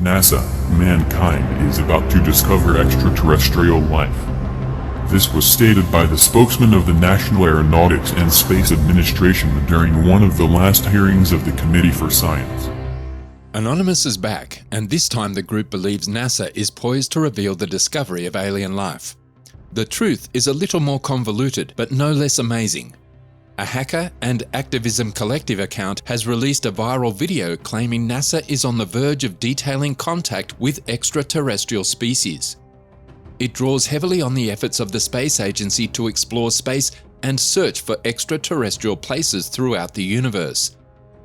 NASA, mankind is about to discover extraterrestrial life. This was stated by the spokesman of the National Aeronautics and Space Administration during one of the last hearings of the Committee for Science. Anonymous is back, and this time the group believes NASA is poised to reveal the discovery of alien life. The truth is a little more convoluted, but no less amazing. A hacker and activism collective account has released a viral video claiming NASA is on the verge of detailing contact with extraterrestrial species. It draws heavily on the efforts of the space agency to explore space and search for extraterrestrial places throughout the universe.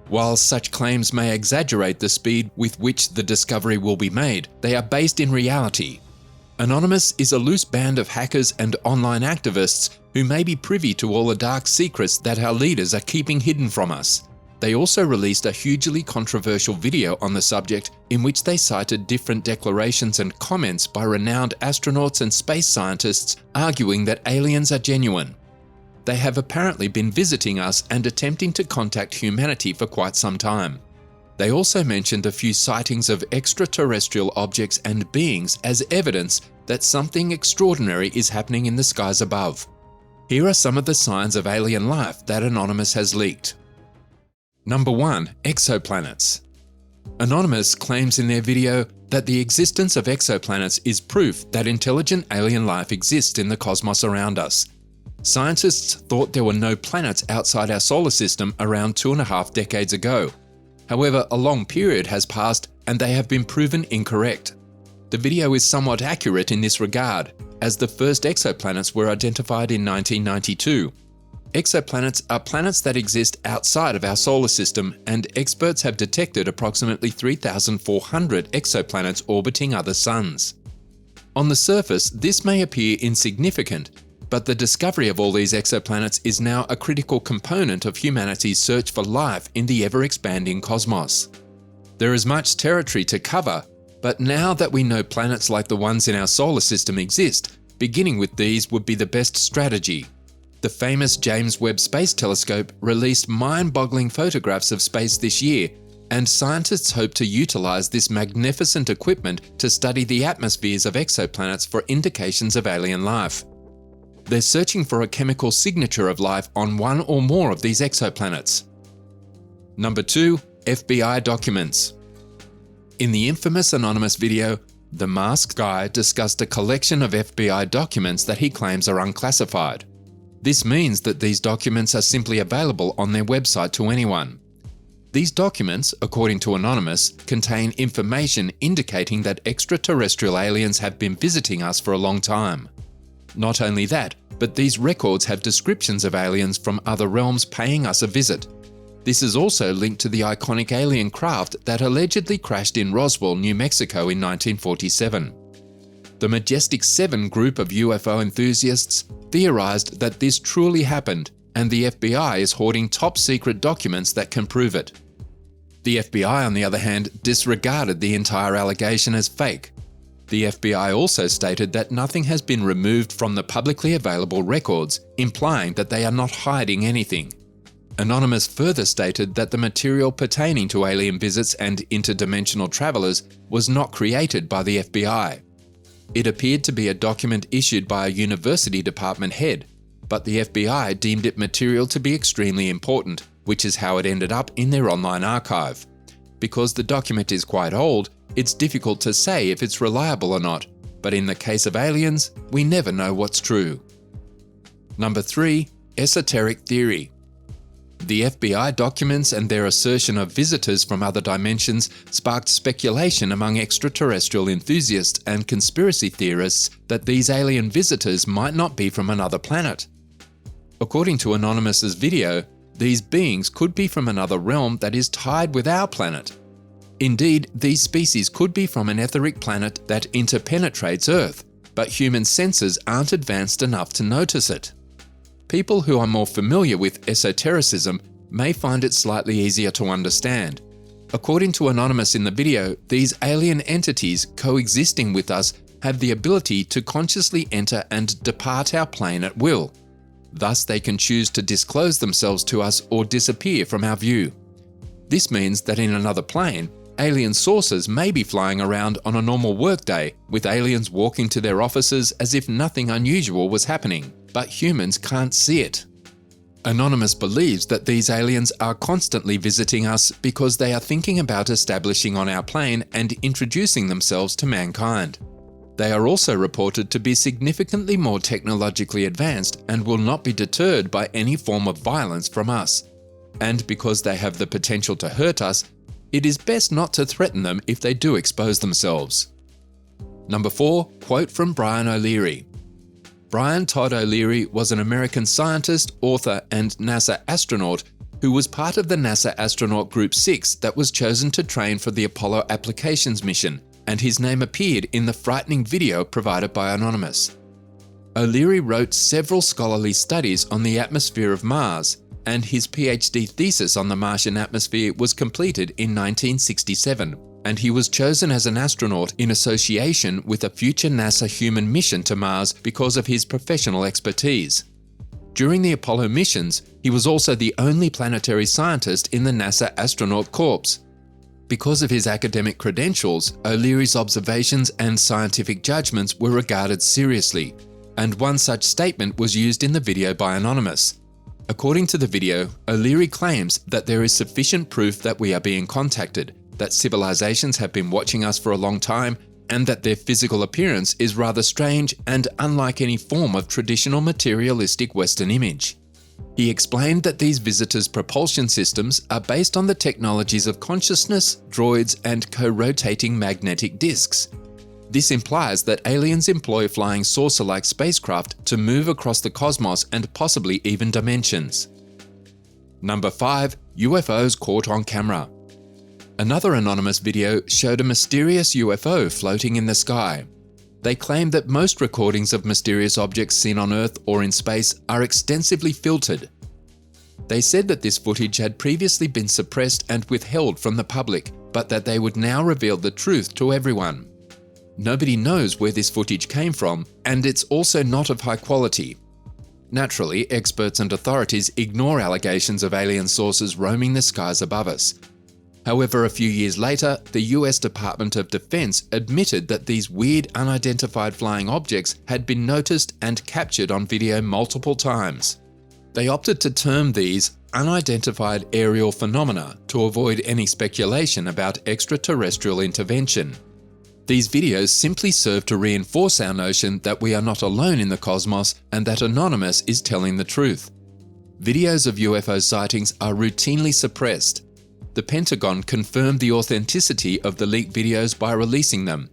While such claims may exaggerate the speed with which the discovery will be made, they are based in reality. Anonymous is a loose band of hackers and online activists who may be privy to all the dark secrets that our leaders are keeping hidden from us. They also released a hugely controversial video on the subject in which they cited different declarations and comments by renowned astronauts and space scientists arguing that aliens are genuine. They have apparently been visiting us and attempting to contact humanity for quite some time. They also mentioned a few sightings of extraterrestrial objects and beings as evidence that something extraordinary is happening in the skies above. Here are some of the signs of alien life that Anonymous has leaked. Number 1. Exoplanets. Anonymous claims in their video that the existence of exoplanets is proof that intelligent alien life exists in the cosmos around us. Scientists thought there were no planets outside our solar system around 2.5 decades ago. However, a long period has passed and they have been proven incorrect. The video is somewhat accurate in this regard, as the first exoplanets were identified in 1992. Exoplanets are planets that exist outside of our solar system, and experts have detected approximately 3,400 exoplanets orbiting other suns. On the surface, this may appear insignificant, but the discovery of all these exoplanets is now a critical component of humanity's search for life in the ever-expanding cosmos. There is much territory to cover, but now that we know planets like the ones in our solar system exist, beginning with these would be the best strategy. The famous James Webb Space Telescope released mind-boggling photographs of space this year, and scientists hope to utilize this magnificent equipment to study the atmospheres of exoplanets for indications of alien life. They're searching for a chemical signature of life on one or more of these exoplanets. Number 2. FBI documents. In the infamous Anonymous video, the masked guy discussed a collection of FBI documents that he claims are unclassified. This means that these documents are simply available on their website to anyone. These documents, according to Anonymous, contain information indicating that extraterrestrial aliens have been visiting us for a long time. Not only that, but these records have descriptions of aliens from other realms paying us a visit. This is also linked to the iconic alien craft that allegedly crashed in Roswell, New Mexico in 1947. The Majestic 7 group of UFO enthusiasts theorized that this truly happened, and the FBI is hoarding top-secret documents that can prove it. The FBI, on the other hand, disregarded the entire allegation as fake. The FBI also stated that nothing has been removed from the publicly available records, implying that they are not hiding anything. Anonymous further stated that the material pertaining to alien visits and interdimensional travelers was not created by the FBI. It appeared to be a document issued by a university department head, but the FBI deemed it material to be extremely important, which is how it ended up in their online archive. Because the document is quite old, it's difficult to say if it's reliable or not, but in the case of aliens, we never know what's true. Number 3. Esoteric Theory. The FBI documents and their assertion of visitors from other dimensions sparked speculation among extraterrestrial enthusiasts and conspiracy theorists that these alien visitors might not be from another planet. According to Anonymous's video, these beings could be from another realm that is tied with our planet. Indeed, these species could be from an etheric planet that interpenetrates Earth, but human senses aren't advanced enough to notice it. People who are more familiar with esotericism may find it slightly easier to understand. According to Anonymous in the video, these alien entities coexisting with us have the ability to consciously enter and depart our plane at will. Thus, they can choose to disclose themselves to us or disappear from our view. This means that in another plane, Alien saucers may be flying around on a normal workday, with aliens walking to their offices as if nothing unusual was happening, but humans can't see it. Anonymous believes that these aliens are constantly visiting us because they are thinking about establishing on our plane and introducing themselves to mankind. They are also reported to be significantly more technologically advanced and will not be deterred by any form of violence from us. And because they have the potential to hurt us, it is best not to threaten them if they do expose themselves. Number 4, quote from Brian O'Leary. Brian Todd O'Leary was an American scientist, author, and NASA astronaut who was part of the NASA astronaut Group 6 that was chosen to train for the Apollo applications mission, and his name appeared in the frightening video provided by Anonymous. O'Leary wrote several scholarly studies on the atmosphere of Mars, and his PhD thesis on the Martian atmosphere was completed in 1967, and he was chosen as an astronaut in association with a future NASA human mission to Mars because of his professional expertise. During the Apollo missions, he was also the only planetary scientist in the NASA Astronaut Corps. Because of his academic credentials, O'Leary's observations and scientific judgments were regarded seriously, and one such statement was used in the video by Anonymous. According to the video, O'Leary claims that there is sufficient proof that we are being contacted, that civilizations have been watching us for a long time, and that their physical appearance is rather strange and unlike any form of traditional materialistic Western image. He explained that these visitors' propulsion systems are based on the technologies of consciousness, droids, and co-rotating magnetic disks. This implies that aliens employ flying saucer-like spacecraft to move across the cosmos and possibly even dimensions. Number 5, UFOs caught on camera. Another Anonymous video showed a mysterious UFO floating in the sky. They claim that most recordings of mysterious objects seen on Earth or in space are extensively filtered. They said that this footage had previously been suppressed and withheld from the public, but that they would now reveal the truth to everyone. Nobody knows where this footage came from, and it's also not of high quality. Naturally, experts and authorities ignore allegations of alien sources roaming the skies above us. However, a few years later, the US Department of Defense admitted that these weird unidentified flying objects had been noticed and captured on video multiple times. They opted to term these unidentified aerial phenomena to avoid any speculation about extraterrestrial intervention. These videos simply serve to reinforce our notion that we are not alone in the cosmos and that Anonymous is telling the truth. Videos of UFO sightings are routinely suppressed. The Pentagon confirmed the authenticity of the leaked videos by releasing them.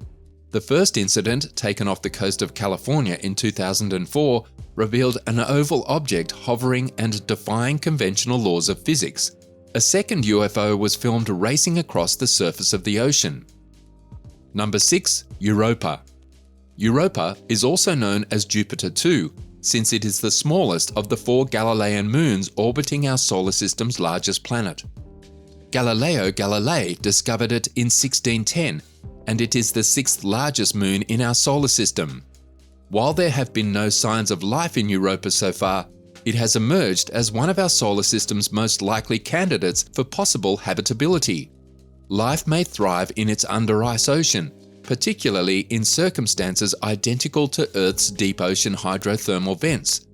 The first incident, taken off the coast of California in 2004, revealed an oval object hovering and defying conventional laws of physics. A second UFO was filmed racing across the surface of the ocean. Number 6, Europa. Europa is also known as Jupiter 2, since it is the smallest of the 4 Galilean moons orbiting our solar system's largest planet. Galileo Galilei discovered it in 1610, and it is the 6th largest moon in our solar system. While there have been no signs of life in Europa so far, it has emerged as one of our solar system's most likely candidates for possible habitability. Life may thrive in its under-ice ocean, particularly in circumstances identical to Earth's deep ocean hydrothermal vents.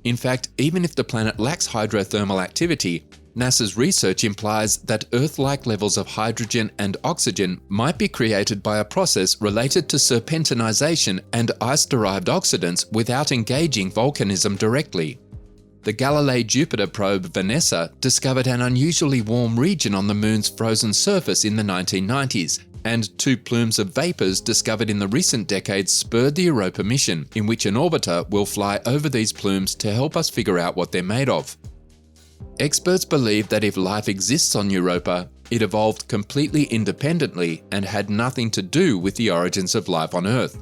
In fact, even if the planet lacks hydrothermal activity, NASA's research implies that Earth-like levels of hydrogen and oxygen might be created by a process related to serpentinization and ice-derived oxidants without engaging volcanism directly. The Galilei Jupiter probe Vanessa discovered an unusually warm region on the moon's frozen surface in the 1990s, and 2 plumes of vapors discovered in the recent decades spurred the Europa mission, in which an orbiter will fly over these plumes to help us figure out what they're made of. Experts believe that if life exists on Europa, it evolved completely independently and had nothing to do with the origins of life on Earth.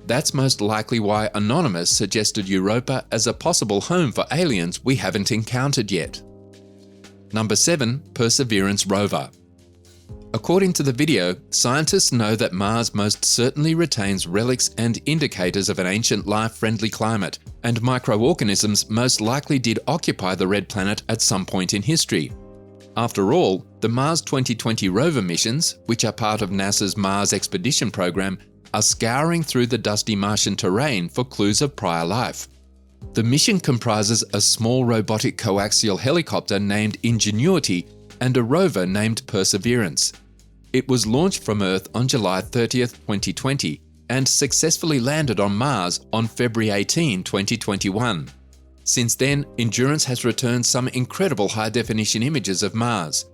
That's most likely why Anonymous suggested Europa as a possible home for aliens we haven't encountered yet. Number 7, Perseverance rover. According to the video, scientists know that Mars most certainly retains relics and indicators of an ancient life-friendly climate, and microorganisms most likely did occupy the red planet at some point in history. After all, the Mars 2020 rover missions, which are part of NASA's Mars Expedition program, are scouring through the dusty Martian terrain for clues of prior life. The mission comprises a small robotic coaxial helicopter named Ingenuity and a rover named Perseverance. It was launched from Earth on July 30th, 2020, and successfully landed on Mars on February 18, 2021. Since then, Endurance has returned some incredible high-definition images of Mars.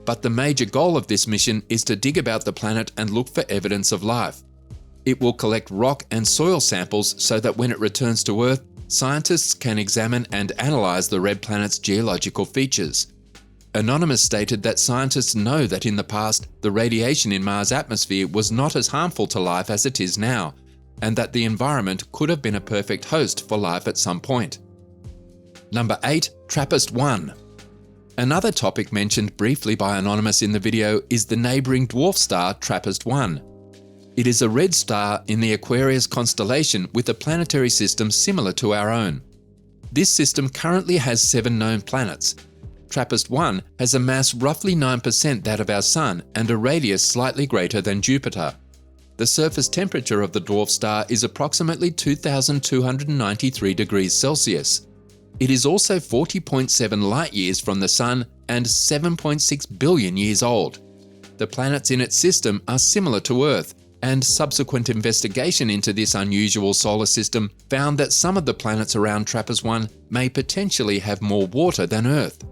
But the major goal of this mission is to dig about the planet and look for evidence of life. It will collect rock and soil samples so that when it returns to Earth, scientists can examine and analyze the red planet's geological features. Anonymous stated that scientists know that in the past, the radiation in Mars' atmosphere was not as harmful to life as it is now, and that the environment could have been a perfect host for life at some point. Number 8. TRAPPIST-1. Another topic mentioned briefly by Anonymous in the video is the neighbouring dwarf star TRAPPIST-1. It is a red star in the Aquarius constellation with a planetary system similar to our own. This system currently has 7 known planets. TRAPPIST-1 has a mass roughly 9% that of our Sun and a radius slightly greater than Jupiter. The surface temperature of the dwarf star is approximately 2,293 degrees Celsius. It is also 40.7 light-years from the Sun and 7.6 billion years old. The planets in its system are similar to Earth, and subsequent investigation into this unusual solar system found that some of the planets around TRAPPIST-1 may potentially have more water than Earth.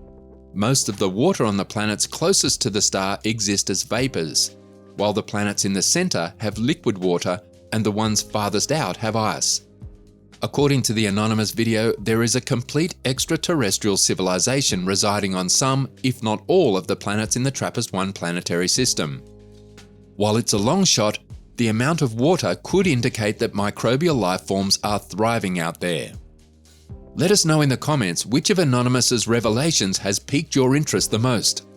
Most of the water on the planets closest to the star exist as vapors, while the planets in the center have liquid water and the ones farthest out have ice. According to the Anonymous video, there is a complete extraterrestrial civilization residing on some, if not all, of the planets in the TRAPPIST-1 planetary system. While it's a long shot, the amount of water could indicate that microbial life forms are thriving out there. Let us know in the comments which of Anonymous's revelations has piqued your interest the most.